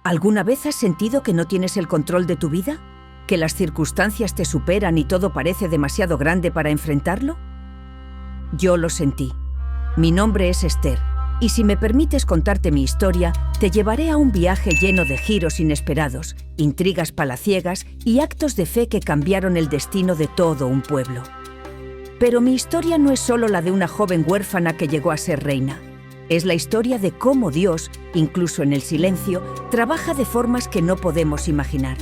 ¿Alguna vez has sentido que no tienes el control de tu vida? ¿Que las circunstancias te superan y todo parece demasiado grande para enfrentarlo? Yo lo sentí. Mi nombre es Esther, y si me permites contarte mi historia, te llevaré a un viaje lleno de giros inesperados, intrigas palaciegas y actos de fe que cambiaron el destino de todo un pueblo. Pero mi historia no es solo la de una joven huérfana que llegó a ser reina. Es la historia de cómo Dios, incluso en el silencio, trabaja de formas que no podemos imaginar.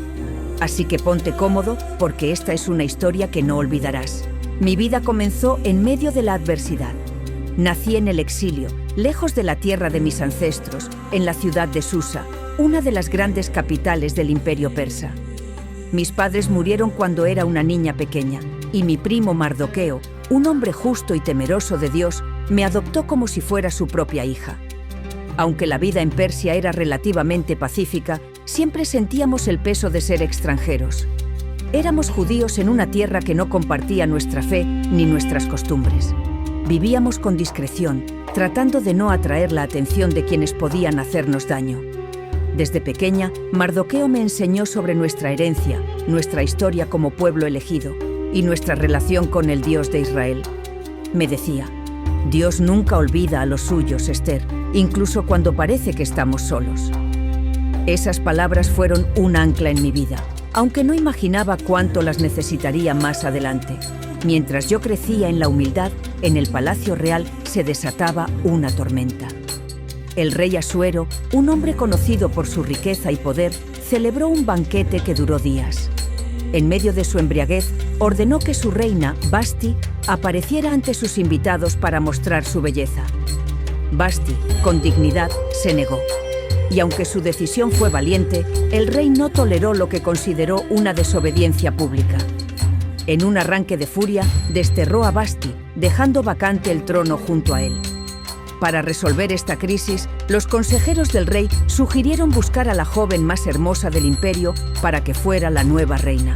Así que ponte cómodo, porque esta es una historia que no olvidarás. Mi vida comenzó en medio de la adversidad. Nací en el exilio, lejos de la tierra de mis ancestros, en la ciudad de Susa, una de las grandes capitales del Imperio Persa. Mis padres murieron cuando era una niña pequeña, y mi primo Mardoqueo, un hombre justo y temeroso de Dios, me adoptó como si fuera su propia hija. Aunque la vida en Persia era relativamente pacífica, siempre sentíamos el peso de ser extranjeros. Éramos judíos en una tierra que no compartía nuestra fe ni nuestras costumbres. Vivíamos con discreción, tratando de no atraer la atención de quienes podían hacernos daño. Desde pequeña, Mardoqueo me enseñó sobre nuestra herencia, nuestra historia como pueblo elegido y nuestra relación con el Dios de Israel. Me decía: Dios nunca olvida a los suyos, Esther, incluso cuando parece que estamos solos. Esas palabras fueron un ancla en mi vida, aunque no imaginaba cuánto las necesitaría más adelante. Mientras yo crecía en la humildad, en el palacio real se desataba una tormenta. El rey Asuero, un hombre conocido por su riqueza y poder, celebró un banquete que duró días. En medio de su embriaguez, ordenó que su reina, Vashti, apareciera ante sus invitados para mostrar su belleza. Vashti, con dignidad, se negó. Y aunque su decisión fue valiente, el rey no toleró lo que consideró una desobediencia pública. En un arranque de furia, desterró a Vashti, dejando vacante el trono junto a él. Para resolver esta crisis, los consejeros del rey sugirieron buscar a la joven más hermosa del imperio para que fuera la nueva reina.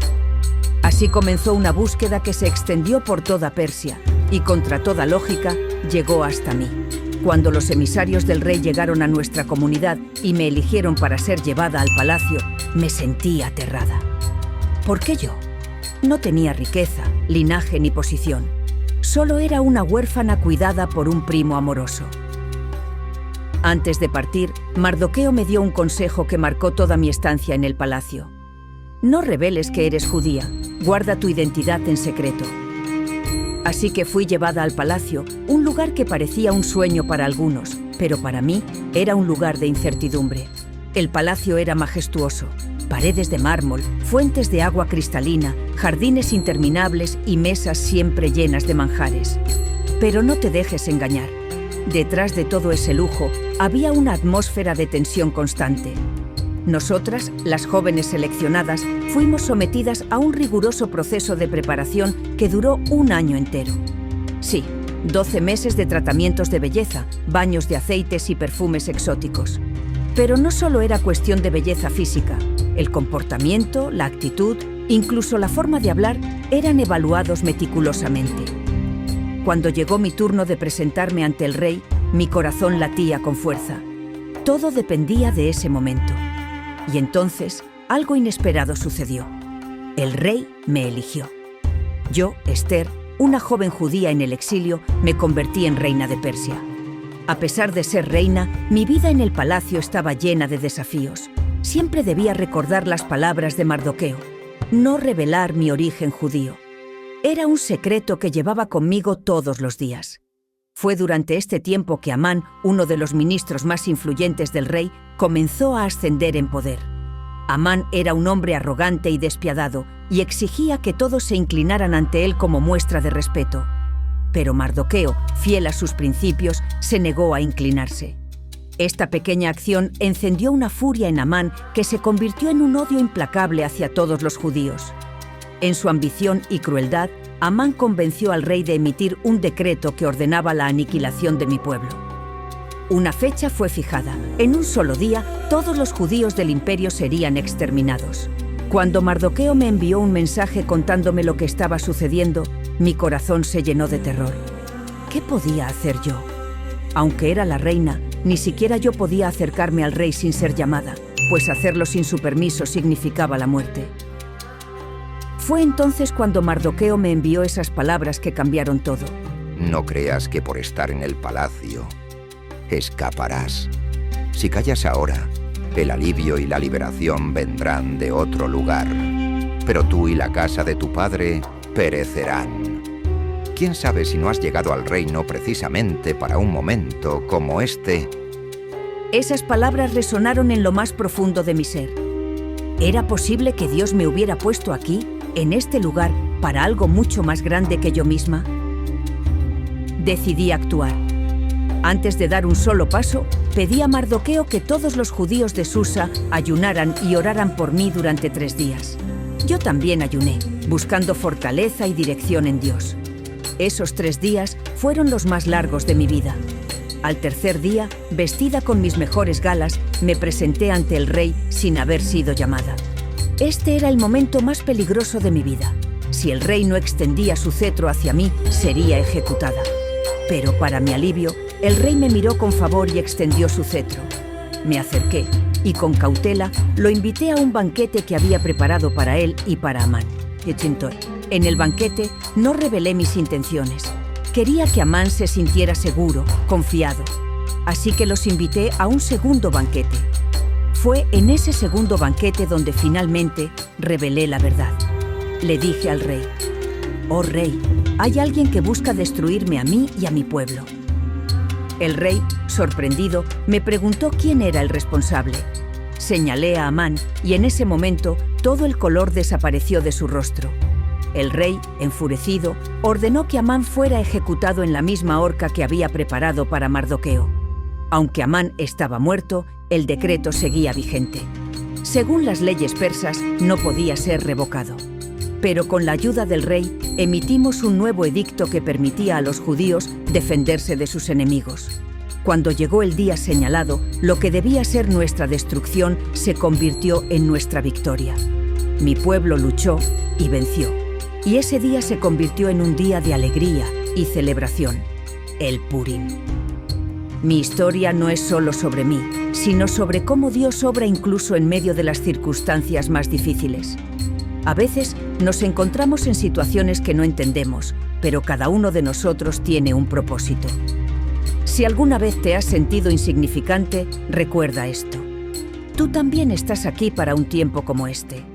Así comenzó una búsqueda que se extendió por toda Persia y, contra toda lógica, llegó hasta mí. Cuando los emisarios del rey llegaron a nuestra comunidad y me eligieron para ser llevada al palacio, me sentí aterrada. ¿Por qué yo? No tenía riqueza, linaje ni posición. Solo era una huérfana cuidada por un primo amoroso. Antes de partir, Mardoqueo me dio un consejo que marcó toda mi estancia en el palacio. No reveles que eres judía, guarda tu identidad en secreto. Así que fui llevada al palacio, un lugar que parecía un sueño para algunos, pero para mí era un lugar de incertidumbre. El palacio era majestuoso. Paredes de mármol, fuentes de agua cristalina, jardines interminables y mesas siempre llenas de manjares. Pero no te dejes engañar. Detrás de todo ese lujo había una atmósfera de tensión constante. Nosotras, las jóvenes seleccionadas, fuimos sometidas a un riguroso proceso de preparación que duró un año entero. Sí, 12 meses de tratamientos de belleza, baños de aceites y perfumes exóticos. Pero no solo era cuestión de belleza física. El comportamiento, la actitud, incluso la forma de hablar, eran evaluados meticulosamente. Cuando llegó mi turno de presentarme ante el rey, mi corazón latía con fuerza. Todo dependía de ese momento. Y entonces, algo inesperado sucedió. El rey me eligió. Yo, Esther, una joven judía en el exilio, me convertí en reina de Persia. A pesar de ser reina, mi vida en el palacio estaba llena de desafíos. Siempre debía recordar las palabras de Mardoqueo: no revelar mi origen judío. Era un secreto que llevaba conmigo todos los días. Fue durante este tiempo que Amán, uno de los ministros más influyentes del rey, comenzó a ascender en poder. Amán era un hombre arrogante y despiadado y exigía que todos se inclinaran ante él como muestra de respeto. Pero Mardoqueo, fiel a sus principios, se negó a inclinarse. Esta pequeña acción encendió una furia en Amán que se convirtió en un odio implacable hacia todos los judíos. En su ambición y crueldad, Amán convenció al rey de emitir un decreto que ordenaba la aniquilación de mi pueblo. Una fecha fue fijada. En un solo día, todos los judíos del imperio serían exterminados. Cuando Mardoqueo me envió un mensaje contándome lo que estaba sucediendo, mi corazón se llenó de terror. ¿Qué podía hacer yo? Aunque era la reina, ni siquiera yo podía acercarme al rey sin ser llamada. pues hacerlo sin su permiso significaba la muerte. Fue entonces cuando Mardoqueo me envió esas palabras que cambiaron todo. No creas que por estar en el palacio escaparás. Si callas ahora, el alivio y la liberación vendrán de otro lugar. Pero tú y la casa de tu padre perecerán. ¿Quién sabe si no has llegado al reino precisamente para un momento como este? Esas palabras resonaron en lo más profundo de mi ser. ¿Era posible que Dios me hubiera puesto aquí, en este lugar, para algo mucho más grande que yo misma? Decidí actuar. Antes de dar un solo paso, pedí a Mardoqueo que todos los judíos de Susa ayunaran y oraran por mí durante 3 días. Yo también ayuné, buscando fortaleza y dirección en Dios. Esos 3 días fueron los más largos de mi vida. Al tercer día, vestida con mis mejores galas, me presenté ante el rey sin haber sido llamada. Este era el momento más peligroso de mi vida. Si el rey no extendía su cetro hacia mí, sería ejecutada. Pero para mi alivio, el rey me miró con favor y extendió su cetro. Me acerqué y con cautela lo invité a un banquete que había preparado para él y para Amán. En el banquete no revelé mis intenciones. Quería que Amán se sintiera seguro, confiado. Así que los invité a un segundo banquete. Fue en ese segundo banquete donde finalmente revelé la verdad. Le dije al rey: «Oh rey, hay alguien que busca destruirme a mí y a mi pueblo». El rey, sorprendido, me preguntó quién era el responsable. Señalé a Amán y en ese momento todo el color desapareció de su rostro. El rey, enfurecido, ordenó que Amán fuera ejecutado en la misma horca que había preparado para Mardoqueo. Aunque Amán estaba muerto, el decreto seguía vigente. Según las leyes persas, no podía ser revocado. Pero con la ayuda del rey, emitimos un nuevo edicto que permitía a los judíos defenderse de sus enemigos. Cuando llegó el día señalado, lo que debía ser nuestra destrucción se convirtió en nuestra victoria. Mi pueblo luchó y venció. Y ese día se convirtió en un día de alegría y celebración, el Purim. Mi historia no es solo sobre mí, sino sobre cómo Dios obra incluso en medio de las circunstancias más difíciles. A veces nos encontramos en situaciones que no entendemos, pero cada uno de nosotros tiene un propósito. Si alguna vez te has sentido insignificante, recuerda esto. Tú también estás aquí para un tiempo como este.